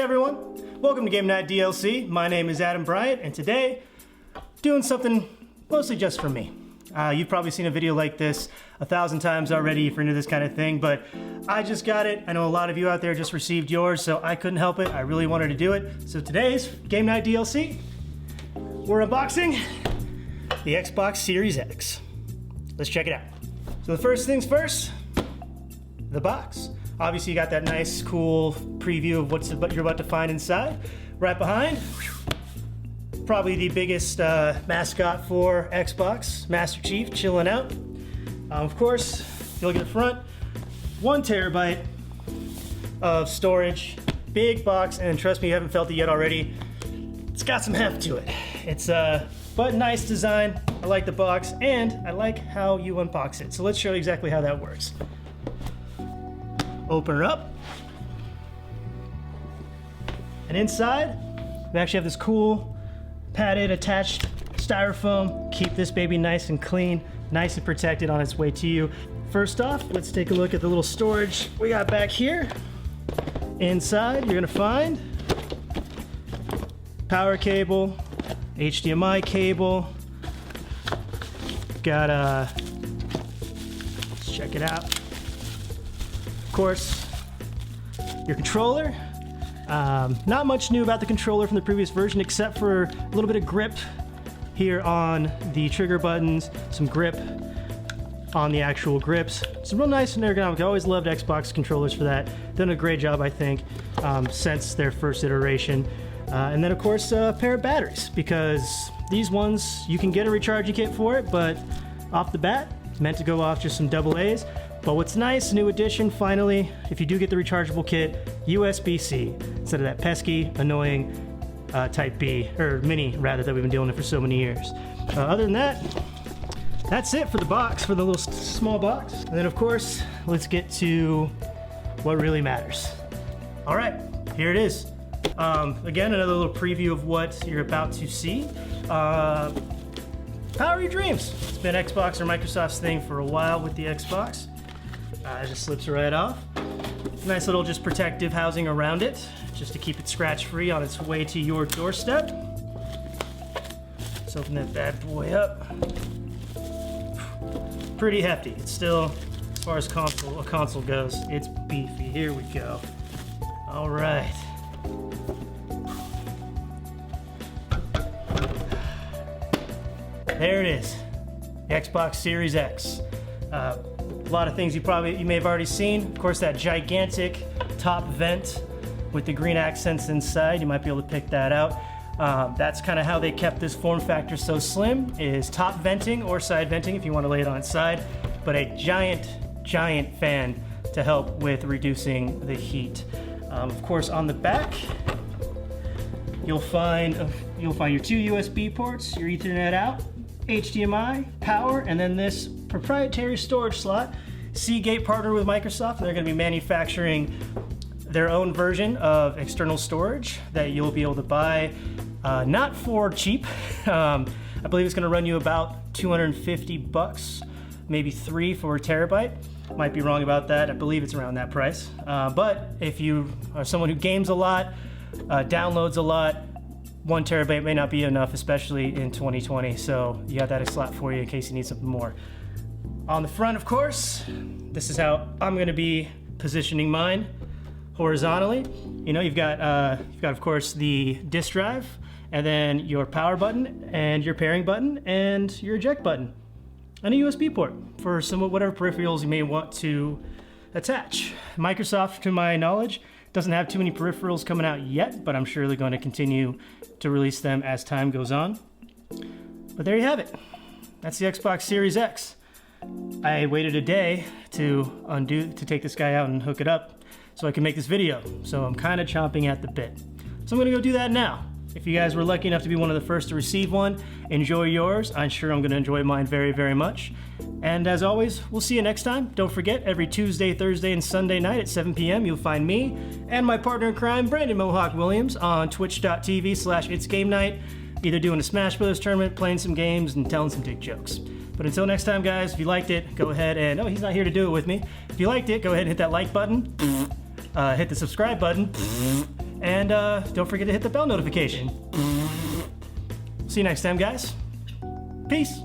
everyone, welcome to Game Night DLC. My name is Adam Bryant, and today, doing something mostly just for me. You've probably seen a video like this 1,000 times already if you're into this kind of thing, but I just got it. I know a lot of you out there just received yours, so I couldn't help it. I really wanted to do it. So today's Game Night DLC, we're unboxing the Xbox Series X. Let's check it out. So the first things first, the box. Obviously you got that nice, cool preview of what you're about to find inside. Right behind, probably the biggest mascot for Xbox, Master Chief, chilling out. Of course, if you look at the front, 1 terabyte of storage, big box, and trust me, you haven't felt it yet already. It's got some heft to it. It's but nice design. I like the box, and I like how you unbox it. So let's show you exactly how that works. Open her up. And inside, we actually have this cool padded attached styrofoam. Keep this baby nice and clean, nice and protected on its way to you. First off, let's take a look at the little storage we got back here. Inside, you're gonna find power cable, HDMI cable. Got let's check it out. Of course, your controller. Not much new about the controller from the previous version, except for a little bit of grip here on the trigger buttons, some grip on the actual grips. It's real nice and ergonomic. I always loved Xbox controllers for that. Done a great job, I think, since their first iteration. And then, of course, a pair of batteries, because these ones, you can get a recharge kit for it, but off the bat, meant to go off just some AA's. But what's nice, new addition, finally, if you do get the rechargeable kit, USB-C, instead of that pesky, annoying Type B, or Mini, rather, that we've been dealing with for so many years. Other than that, that's it for the box, for the little small box. And then, of course, let's get to what really matters. All right, here it is. Again, another little preview of what you're about to see. Power your dreams. It's been Xbox or Microsoft's thing for a while with the Xbox. It just slips right off. Nice little just protective housing around it, just to keep it scratch-free on its way to your doorstep. Let's open that bad boy up. Pretty hefty. It's still, as far as a console goes, it's beefy. Here we go. All right. There it is, the Xbox Series X. A lot of things you may have already seen. Of course, that gigantic top vent with the green accents inside. You might be able to pick that out. That's kind of how they kept this form factor so slim, is top venting or side venting if you want to lay it on its side, but a giant fan to help with reducing the heat. Of course, on the back, you'll find your 2 USB ports, your Ethernet out, HDMI, power, and then this proprietary storage slot. Seagate partnered with Microsoft, and they're going to be manufacturing their own version of external storage that you'll be able to buy, not for cheap. I believe it's going to run you about $250, maybe $3 for a terabyte. Might be wrong about that. I believe it's around that price. But if you are someone who games a lot, downloads a lot, 1 terabyte may not be enough, especially in 2020, so you got that slot for you in case you need something more. On the front, of course, this is how I'm going to be positioning mine horizontally. You know, you've got of course the disk drive, and then your power button, and your pairing button, and your eject button, and a USB port for whatever peripherals you may want to attach. Microsoft, to my knowledge, doesn't have too many peripherals coming out yet, but I'm sure they're going to continue to release them as time goes on. But there you have it. That's the Xbox Series X. I waited a day to take this guy out and hook it up so I can make this video. So I'm kind of chomping at the bit. So I'm gonna go do that now. If you guys were lucky enough to be one of the first to receive one, enjoy yours. I'm sure I'm gonna enjoy mine very, very much. And as always, we'll see you next time. Don't forget, every Tuesday, Thursday, and Sunday night at 7 p.m. you'll find me and my partner in crime, Brandon Mohawk Williams, on twitch.tv/itsgamenight, either doing a Smash Brothers tournament, playing some games, and telling some dick jokes. But until next time, guys, if you liked it, go ahead and, oh, he's not here to do it with me. If you liked it, go ahead and hit that like button, hit the subscribe button, And don't forget to hit the bell notification. See you next time, guys. Peace.